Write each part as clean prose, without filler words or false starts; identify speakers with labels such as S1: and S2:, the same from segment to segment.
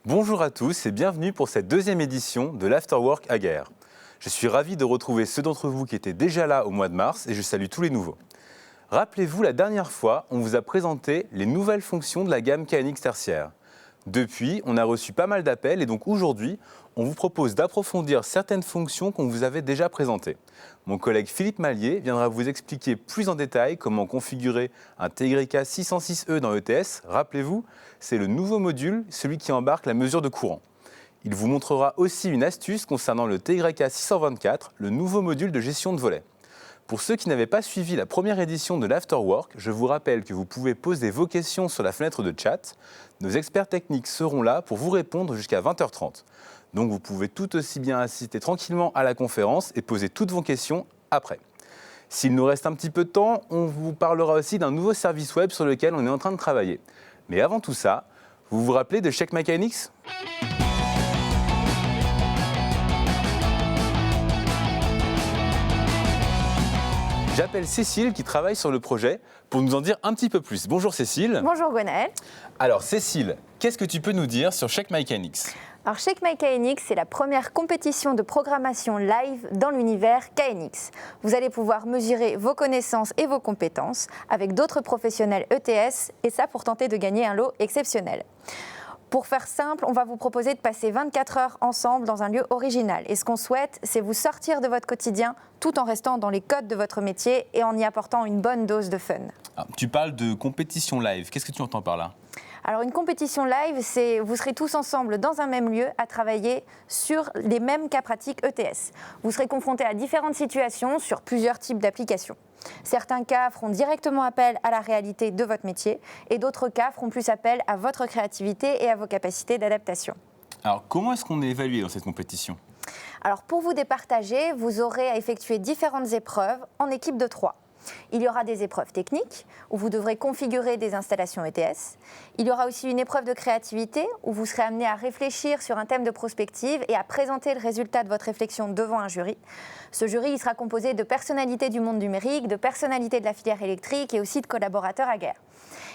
S1: Bonjour à tous et bienvenue pour cette deuxième édition de l'Afterwork Aguerre. Je suis ravi de retrouver ceux d'entre vous qui étaient déjà là au mois de mars et je salue tous les nouveaux. Rappelez-vous, la dernière fois, on vous a présenté les nouvelles fonctions de la gamme KNX tertiaire. Depuis, on a reçu pas mal d'appels et donc aujourd'hui, on vous propose d'approfondir certaines fonctions qu'on vous avait déjà présentées. Mon collègue Philippe Mallier viendra vous expliquer plus en détail comment configurer un TYK 606E dans ETS. Rappelez-vous, c'est le nouveau module, celui qui embarque la mesure de courant. Il vous montrera aussi une astuce concernant le TYK 624, le nouveau module de gestion de volets. Pour ceux qui n'avaient pas suivi la première édition de l'Afterwork, je vous rappelle que vous pouvez poser vos questions sur la fenêtre de chat. Nos experts techniques seront là pour vous répondre jusqu'à 20h30. Donc vous pouvez tout aussi bien assister tranquillement à la conférence et poser toutes vos questions après. S'il nous reste un petit peu de temps, on vous parlera aussi d'un nouveau service web sur lequel on est en train de travailler. Mais avant tout ça, vous vous rappelez de Check My KNX ? J'appelle Cécile qui travaille sur le projet pour nous en dire un petit peu plus. Bonjour Cécile.
S2: Bonjour Gwenaël.
S1: Alors Cécile, qu'est-ce que tu peux nous dire sur Check My KNX ?
S2: Alors Check My KNX, c'est la première compétition de programmation live dans l'univers KNX. Vous allez pouvoir mesurer vos connaissances et vos compétences avec d'autres professionnels ETS et ça pour tenter de gagner un lot exceptionnel. Pour faire simple, on va vous proposer de passer 24 heures ensemble dans un lieu original. Et ce qu'on souhaite, c'est vous sortir de votre quotidien tout en restant dans les codes de votre métier et en y apportant une bonne dose de fun.
S1: Ah, tu parles de compétition live, qu'est-ce que tu entends par là ?
S2: Alors une compétition live, c'est vous serez tous ensemble dans un même lieu à travailler sur les mêmes cas pratiques ETS. Vous serez confrontés à différentes situations sur plusieurs types d'applications. Certains cas feront directement appel à la réalité de votre métier et d'autres cas feront plus appel à votre créativité et à vos capacités d'adaptation.
S1: Alors comment est-ce qu'on est évalué dans cette compétition ?
S2: Alors pour vous départager, vous aurez à effectuer différentes épreuves en équipe de 3. Il y aura des épreuves techniques où vous devrez configurer des installations ETS. Il y aura aussi une épreuve de créativité où vous serez amené à réfléchir sur un thème de prospective et à présenter le résultat de votre réflexion devant un jury. Ce jury il sera composé de personnalités du monde numérique, de personnalités de la filière électrique et aussi de collaborateurs Aguerre.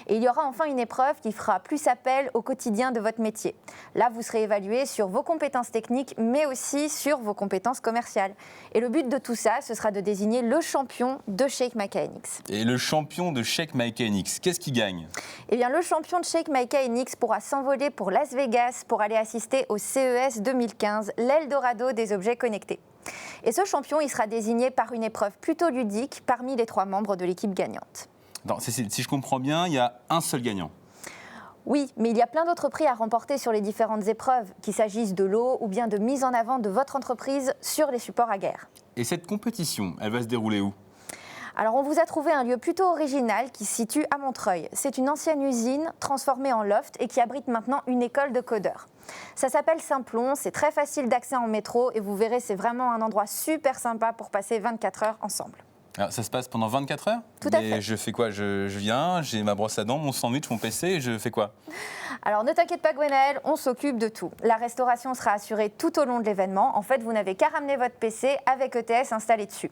S2: Et il y aura enfin une épreuve qui fera plus appel au quotidien de votre métier. Là, vous serez évalué sur vos compétences techniques, mais aussi sur vos compétences commerciales. Et le but de tout ça, ce sera de désigner le champion de Check My KNX.
S1: Et le champion de Check My KNX, qu'est-ce qu'il gagne ?
S2: Eh bien, le champion de Check My KNX pourra s'envoler pour Las Vegas pour aller assister au CES 2015, l'Eldorado des objets connectés. Et ce champion, il sera désigné par une épreuve plutôt ludique parmi les 3 membres de l'équipe gagnante.
S1: Non, Cécile, si je comprends bien, il y a un seul gagnant.
S2: Oui, mais il y a plein d'autres prix à remporter sur les différentes épreuves, qu'il s'agisse de lot ou bien de mise en avant de votre entreprise sur les supports Aguerre.
S1: Et cette compétition, elle va se dérouler où ?
S2: Alors on vous a trouvé un lieu plutôt original qui se situe à Montreuil. C'est une ancienne usine transformée en loft et qui abrite maintenant une école de codeurs. Ça s'appelle Simplon, c'est très facile d'accès en métro et vous verrez, c'est vraiment un endroit super sympa pour passer 24 heures ensemble.
S1: Alors, ça se passe pendant 24 heures ?
S2: Tout à fait.
S1: Et je fais quoi ? Je viens, j'ai ma brosse à dents, mon sandwich, mon PC, et je fais quoi ?
S2: Alors ne t'inquiète pas Gwenaël, on s'occupe de tout. La restauration sera assurée tout au long de l'événement. En fait, vous n'avez qu'à ramener votre PC avec ETS installé dessus.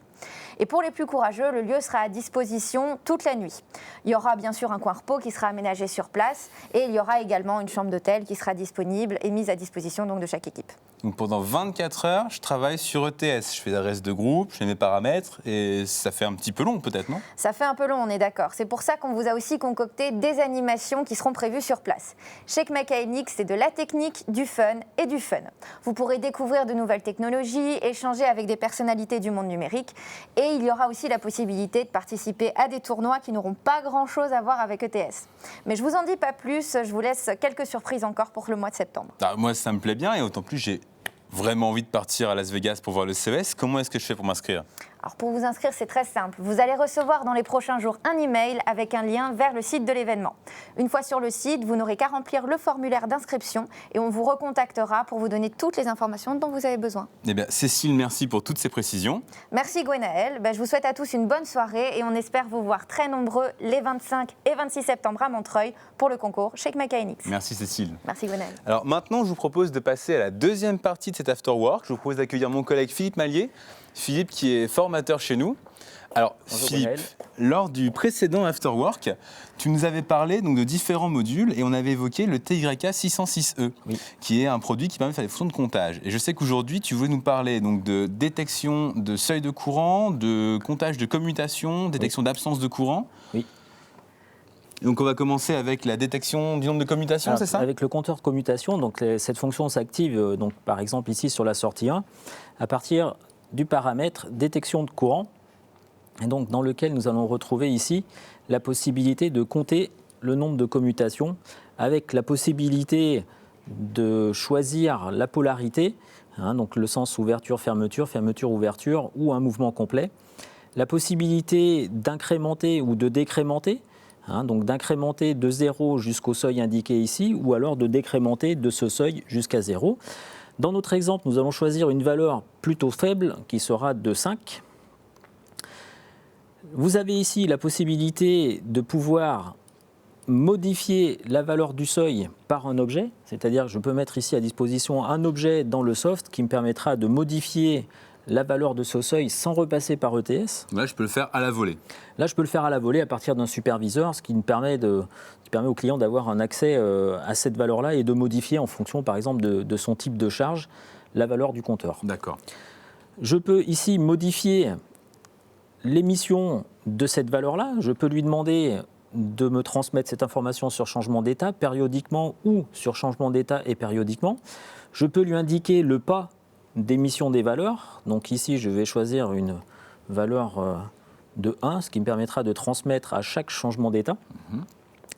S2: Et pour les plus courageux, le lieu sera à disposition toute la nuit. Il y aura bien sûr un coin repos qui sera aménagé sur place et il y aura également une chambre d'hôtel qui sera disponible et mise à disposition donc de chaque équipe.
S1: Donc pendant 24 heures, je travaille sur ETS. Je fais la reste de groupe, je fais mes paramètres et ça fait un petit peu long peut-être, non ?
S2: Ça fait un peu long, on est d'accord. C'est pour ça qu'on vous a aussi concocté des animations qui seront prévues sur place. Check My KNX, c'est de la technique, du fun et du fun. Vous pourrez découvrir de nouvelles technologies, échanger avec des personnalités du monde numérique et il y aura aussi la possibilité de participer à des tournois qui n'auront pas grand-chose à voir avec ETS. Mais je vous en dis pas plus, je vous laisse quelques surprises encore pour le mois de septembre.
S1: Moi, ça me plaît bien et autant plus, j'ai vraiment envie de partir à Las Vegas pour voir le CES. Comment est-ce que je fais pour m'inscrire ?
S2: Alors pour vous inscrire, c'est très simple. Vous allez recevoir dans les prochains jours un email avec un lien vers le site de l'événement. Une fois sur le site, vous n'aurez qu'à remplir le formulaire d'inscription et on vous recontactera pour vous donner toutes les informations dont vous avez besoin.
S1: Eh bien, Cécile, merci pour toutes ces précisions.
S2: Merci Gwenaël. Je vous souhaite à tous une bonne soirée et on espère vous voir très nombreux les 25 et 26 septembre à Montreuil pour le concours Check My KNX.
S1: Merci Cécile.
S2: Merci Gwenaël.
S1: Alors maintenant, je vous propose de passer à la deuxième partie de cet Afterwork. Je vous propose d'accueillir mon collègue Philippe Mallier. Philippe qui est formateur chez nous. Alors,
S3: Bonjour,
S1: Philippe,
S3: Gaël.
S1: lors du précédent Afterwork, tu nous avais parlé donc, de différents modules et on avait évoqué le TYK 606E,
S3: Oui.
S1: qui est un produit qui permet de faire des fonctions de comptage. Et je sais qu'aujourd'hui, tu voulais nous parler donc, de détection de seuil de courant, de comptage de commutation, détection d'absence de courant.
S3: Oui.
S1: Donc, on va commencer avec la détection du nombre de commutations,
S3: Alors,
S1: c'est ça?
S3: avec le compteur de commutation, donc, cette fonction s'active, donc, par exemple ici sur la sortie 1, à partir du paramètre détection de courant, et donc, dans lequel nous allons retrouver ici la possibilité de compter le nombre de commutations, avec la possibilité de choisir la polarité, donc le sens ouverture-fermeture, fermeture-ouverture, ou un mouvement complet, la possibilité d'incrémenter ou de décrémenter, donc d'incrémenter de 0 jusqu'au seuil indiqué ici, ou alors de décrémenter de ce seuil jusqu'à 0. Dans notre exemple, nous allons choisir une valeur plutôt faible, qui sera de 5. Vous avez ici la possibilité de pouvoir modifier la valeur du seuil par un objet, c'est-à-dire que je peux mettre ici à disposition un objet dans le soft qui me permettra de modifier la valeur de ce seuil sans repasser par ETS.
S1: Là, je peux le faire à la volée.
S3: Là, je peux le faire à la volée à partir d'un superviseur, ce qui permet au client d'avoir un accès à cette valeur-là et de modifier en fonction, par exemple, de son type de charge, la valeur du compteur.
S1: D'accord.
S3: Je peux ici modifier l'émission de cette valeur-là. Je peux lui demander de me transmettre cette information sur changement d'état périodiquement ou sur changement d'état et périodiquement. Je peux lui indiquer le pas d'émission des valeurs. Donc ici, je vais choisir une valeur de 1, ce qui me permettra de transmettre à chaque changement d'état.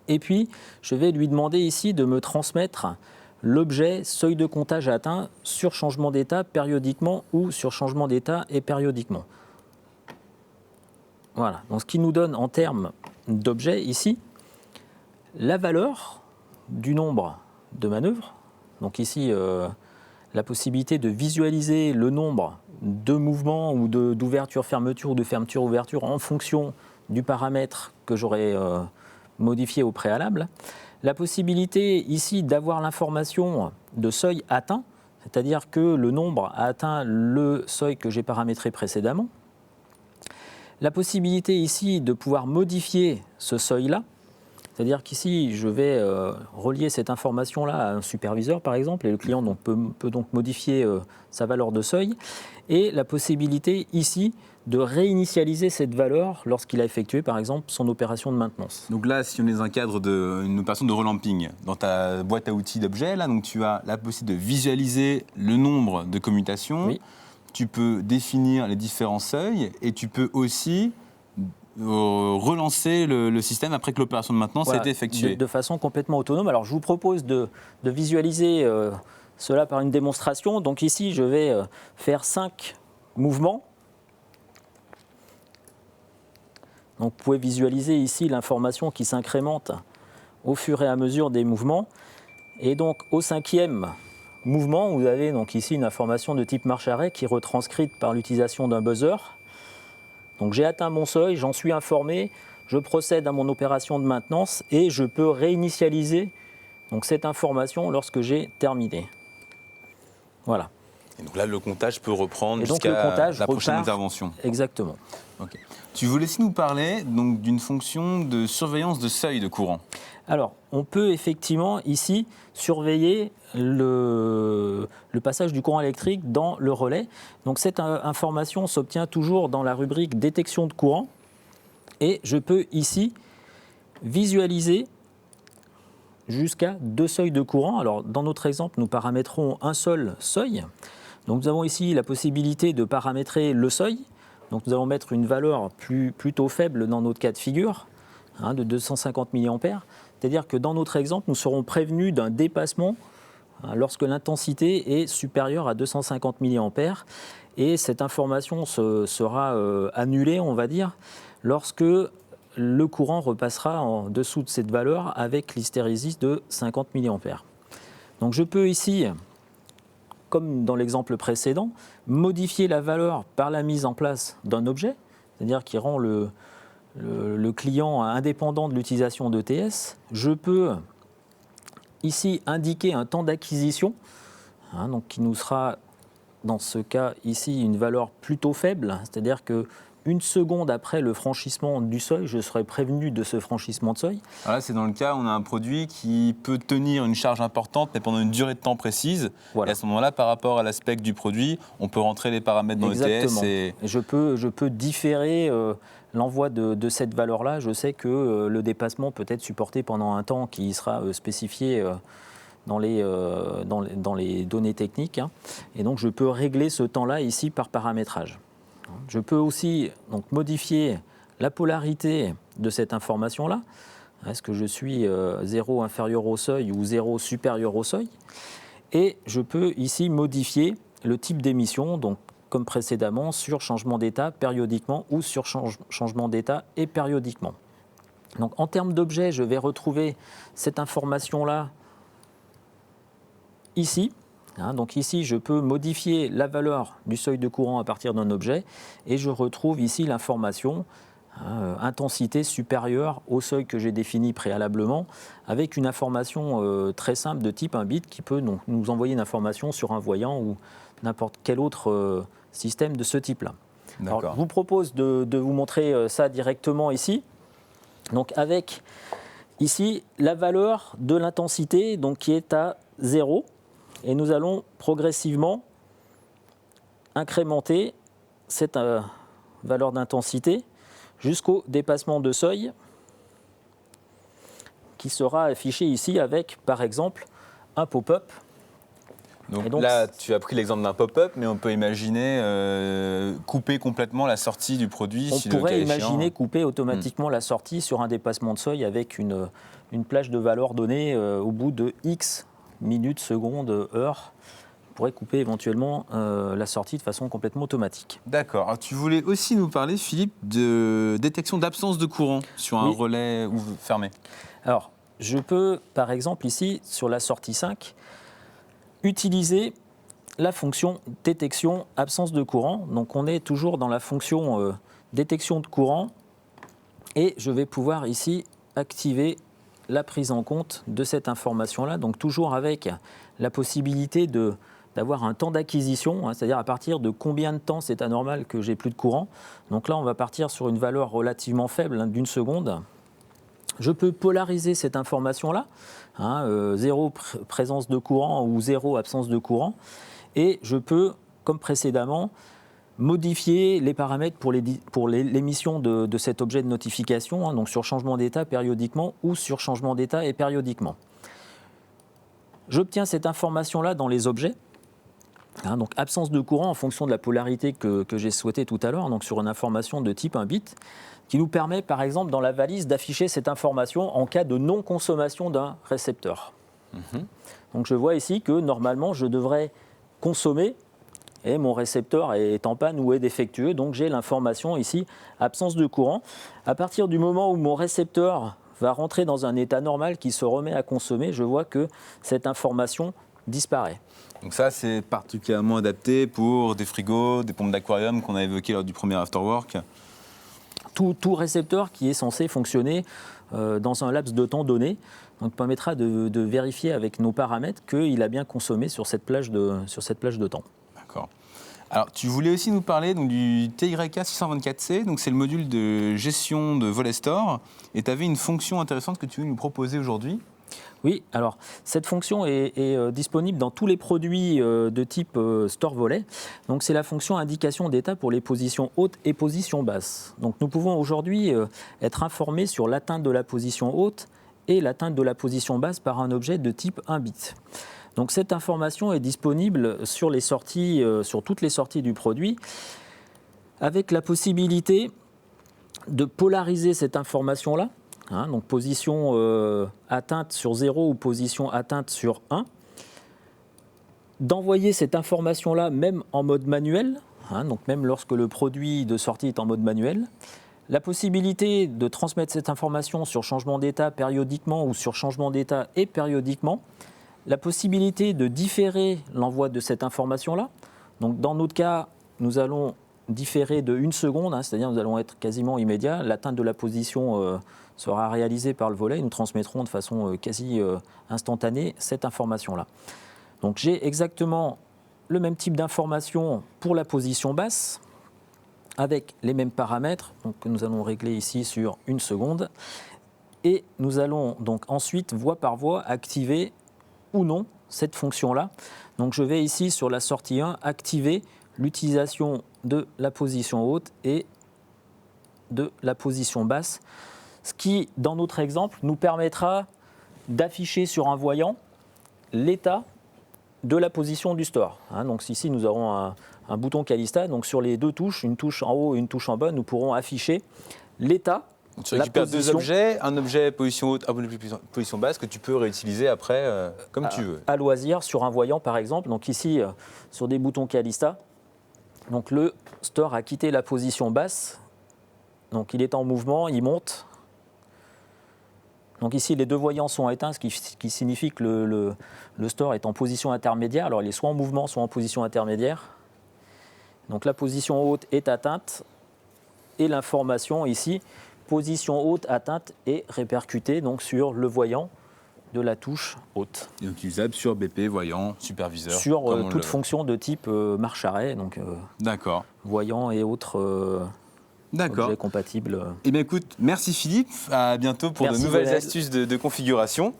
S3: Et puis, je vais lui demander ici de me transmettre l'objet seuil de comptage atteint sur changement d'état périodiquement ou sur changement d'état et périodiquement. Voilà, donc ce qui nous donne en termes d'objet ici, la valeur du nombre de manœuvres. Donc ici, la possibilité de visualiser le nombre de mouvements ou d'ouverture-fermeture ou de fermeture-ouverture en fonction du paramètre que j'aurais modifié au préalable. La possibilité ici d'avoir l'information de seuil atteint, c'est-à-dire que le nombre a atteint le seuil que j'ai paramétré précédemment. La possibilité ici de pouvoir modifier ce seuil-là, c'est-à-dire qu'ici, je vais relier cette information-là à un superviseur, par exemple, et le client peut donc modifier sa valeur de seuil, et la possibilité ici de réinitialiser cette valeur lorsqu'il a effectué, par exemple, son opération de maintenance.
S1: Donc là, si on est dans un cadre d'une opération de relamping, dans ta boîte à outils d'objets, là, donc tu as la possibilité de visualiser le nombre de commutations.
S3: Oui.
S1: Tu peux définir les différents seuils et tu peux aussi relancer le système après que l'opération de maintenance a été effectuée.
S3: De façon complètement autonome. Alors, je vous propose de visualiser cela par une démonstration. Donc ici, je vais faire 5 mouvements. Donc, vous pouvez visualiser ici l'information qui s'incrémente au fur et à mesure des mouvements. Et donc, au 5e mouvement, vous avez donc ici une information de type marche-arrêt qui est retranscrite par l'utilisation d'un buzzer. Donc, j'ai atteint mon seuil, j'en suis informé, je procède à mon opération de maintenance et je peux réinitialiser donc, cette information lorsque j'ai terminé. Voilà.
S1: Et donc là, le comptage peut reprendre
S3: Et donc,
S1: jusqu'à
S3: le comptage
S1: la prochaine
S3: repart.
S1: intervention.
S3: Exactement.
S1: Okay. Tu voulais aussi nous parler donc, d'une fonction de surveillance de seuil de courant.
S3: Alors, on peut effectivement ici surveiller le passage du courant électrique dans le relais. Donc, cette information s'obtient toujours dans la rubrique détection de courant. Et je peux ici visualiser jusqu'à 2 seuils de courant. Alors, dans notre exemple, nous paramétrons un seul seuil. Donc, nous avons ici la possibilité de paramétrer le seuil. Donc, nous allons mettre une valeur plutôt faible dans notre cas de figure, de 250 mA. C'est-à-dire que dans notre exemple, nous serons prévenus d'un dépassement lorsque l'intensité est supérieure à 250 mA. Et cette information sera annulée, on va dire, lorsque le courant repassera en dessous de cette valeur avec l'hystérésis de 50 mA. Donc je peux ici, comme dans l'exemple précédent, modifier la valeur par la mise en place d'un objet, c'est-à-dire qui rend le client indépendant de l'utilisation d'ETS. Je peux ici indiquer un temps d'acquisition, donc qui nous sera, dans ce cas ici, une valeur plutôt faible, c'est-à-dire que 1 seconde après le franchissement du seuil, je serai prévenu de ce franchissement de seuil.
S1: Alors là, c'est dans le cas où on a un produit qui peut tenir une charge importante, mais pendant une durée de temps précise.
S3: Voilà.
S1: Et à ce moment-là, par rapport à l'aspect du produit, on peut rentrer les paramètres dans
S3: Exactement.
S1: l'ETS.
S3: Je peux différer l'envoi de cette valeur-là. Je sais que le dépassement peut être supporté pendant un temps qui sera spécifié dans les données techniques. Hein. Et donc, je peux régler ce temps-là ici par paramétrage. Je peux aussi donc, modifier la polarité de cette information-là. Est-ce que je suis 0 inférieur au seuil ou 0 supérieur au seuil? Et je peux ici modifier le type d'émission, donc comme précédemment, sur changement d'état périodiquement ou sur changement d'état et périodiquement. Donc en termes d'objet, je vais retrouver cette information-là ici. Donc ici, je peux modifier la valeur du seuil de courant à partir d'un objet et je retrouve ici l'information intensité supérieure au seuil que j'ai défini préalablement avec une information très simple de type un bit qui peut donc, nous envoyer une information sur un voyant ou n'importe quel autre système de ce type-là. Alors, je vous propose de vous montrer ça directement ici. Donc avec ici la valeur de l'intensité donc, qui est à 0. Et nous allons progressivement incrémenter cette valeur d'intensité jusqu'au dépassement de seuil qui sera affiché ici avec, par exemple, un pop-up.
S1: Donc là, tu as pris l'exemple d'un pop-up, mais on peut imaginer couper complètement la sortie du produit.
S3: On pourrait imaginer couper automatiquement la sortie sur un dépassement de seuil avec une plage de valeur donnée au bout de X minutes, secondes, heures, pourrait couper éventuellement la sortie de façon complètement automatique.
S1: D'accord. Alors, tu voulais aussi nous parler, Philippe, de détection d'absence de courant sur un relais fermé.
S3: Alors, je peux, par exemple, ici, sur la sortie 5, utiliser la fonction détection absence de courant. Donc, on est toujours dans la fonction détection de courant et je vais pouvoir ici activer la prise en compte de cette information-là, donc toujours avec la possibilité d'avoir un temps d'acquisition, c'est-à-dire à partir de combien de temps c'est anormal que j'ai plus de courant. Donc là, on va partir sur une valeur relativement faible, d'une seconde. Je peux polariser cette information-là, 0 présence de courant ou 0 absence de courant, et je peux, comme précédemment, modifier les paramètres pour l'émission de cet objet de notification, donc sur changement d'état périodiquement ou sur changement d'état et périodiquement. J'obtiens cette information-là dans les objets, donc absence de courant en fonction de la polarité que j'ai souhaité tout à l'heure, donc sur une information de type 1 bit, qui nous permet par exemple dans la valise d'afficher cette information en cas de non-consommation d'un récepteur. Donc je vois ici que normalement je devrais consommer et mon récepteur est en panne ou est défectueux, donc j'ai l'information ici, absence de courant. À partir du moment où mon récepteur va rentrer dans un état normal qui se remet à consommer, je vois que cette information disparaît.
S1: Donc ça, c'est particulièrement adapté pour des frigos, des pompes d'aquarium qu'on a évoquées lors du premier Afterwork.
S3: Tout récepteur qui est censé fonctionner dans un laps de temps donné donc permettra de vérifier avec nos paramètres qu'il a bien consommé sur cette plage de temps.
S1: D'accord. Alors, tu voulais aussi nous parler donc, du TYK624C, donc c'est le module de gestion de volet store, et tu avais une fonction intéressante que tu veux nous proposer aujourd'hui.
S3: Oui, alors cette fonction est disponible dans tous les produits de type store volet. Donc c'est la fonction indication d'état pour les positions hautes et positions basses. Donc nous pouvons aujourd'hui être informés sur l'atteinte de la position haute et l'atteinte de la position basse par un objet de type 1 bit. Donc cette information est disponible sur les sorties, sur toutes les sorties du produit, avec la possibilité de polariser cette information-là, donc position atteinte sur 0 ou position atteinte sur 1, d'envoyer cette information-là même en mode manuel, donc même lorsque le produit de sortie est en mode manuel, la possibilité de transmettre cette information sur changement d'état périodiquement ou sur changement d'état et périodiquement, la possibilité de différer l'envoi de cette information-là. Donc dans notre cas, nous allons différer de 1 seconde, c'est-à-dire nous allons être quasiment immédiat. L'atteinte de la position sera réalisée par le volet et nous transmettrons de façon quasi instantanée cette information-là. Donc j'ai exactement le même type d'information pour la position basse, avec les mêmes paramètres donc, que nous allons régler ici sur 1 seconde. Et nous allons donc ensuite, voie par voie, activer ou non cette fonction-là. Donc je vais ici sur la sortie 1 activer l'utilisation de la position haute et de la position basse, ce qui, dans notre exemple, nous permettra d'afficher sur un voyant l'état de la position du store. Donc ici, nous aurons un bouton Calista. Donc sur les deux touches, une touche en haut et une touche en bas, nous pourrons afficher l'état.
S1: Donc, tu récupères deux objets, un objet position haute, un objet position basse que tu peux réutiliser après comme tu veux.
S3: À loisir sur un voyant par exemple. Donc ici, sur des boutons Calista, donc le store a quitté la position basse. Donc il est en mouvement, il monte. Donc ici, les deux voyants sont éteints, ce qui signifie que le store est en position intermédiaire. Alors il est soit en mouvement, soit en position intermédiaire. Donc la position haute est atteinte et l'information ici, position haute atteinte, est répercutée donc, sur le voyant de la touche haute.
S1: Et utilisable sur BP, voyant, superviseur.
S3: Sur toute fonction de type marche-arrêt, donc
S1: D'accord.
S3: voyant et autres objets compatibles.
S1: Eh bien écoute, merci Philippe, à bientôt pour de nouvelles
S3: Lionel.
S1: astuces de configuration.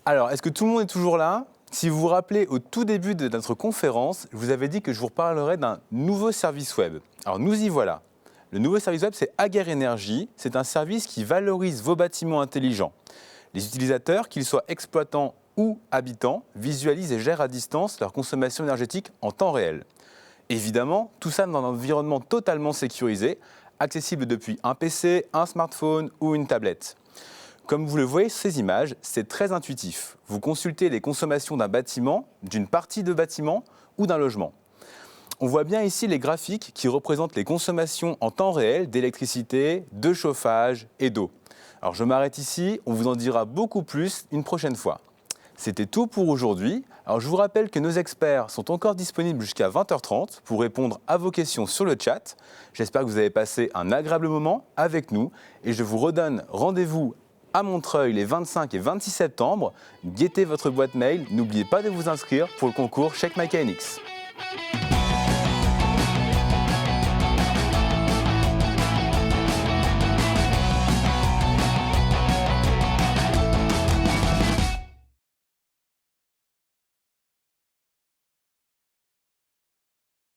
S1: Alors, est-ce que tout le monde est toujours là ? Si vous vous rappelez, au tout début de notre conférence, je vous avais dit que je vous reparlerai d'un nouveau service web. Alors nous y voilà. Le nouveau service web, c'est Aguerre Énergie. C'est un service qui valorise vos bâtiments intelligents. Les utilisateurs, qu'ils soient exploitants ou habitants, visualisent et gèrent à distance leur consommation énergétique en temps réel. Évidemment, tout ça dans un environnement totalement sécurisé, accessible depuis un PC, un smartphone ou une tablette. Comme vous le voyez sur ces images, c'est très intuitif. Vous consultez les consommations d'un bâtiment, d'une partie de bâtiment ou d'un logement. On voit bien ici les graphiques qui représentent les consommations en temps réel d'électricité, de chauffage et d'eau. Alors je m'arrête ici, on vous en dira beaucoup plus une prochaine fois. C'était tout pour aujourd'hui. Alors je vous rappelle que nos experts sont encore disponibles jusqu'à 20h30 pour répondre à vos questions sur le chat. J'espère que vous avez passé un agréable moment avec nous et je vous redonne rendez-vous à Montreuil les 25 et 26 septembre. Guettez votre boîte mail, n'oubliez pas de vous inscrire pour le concours Check My KNX.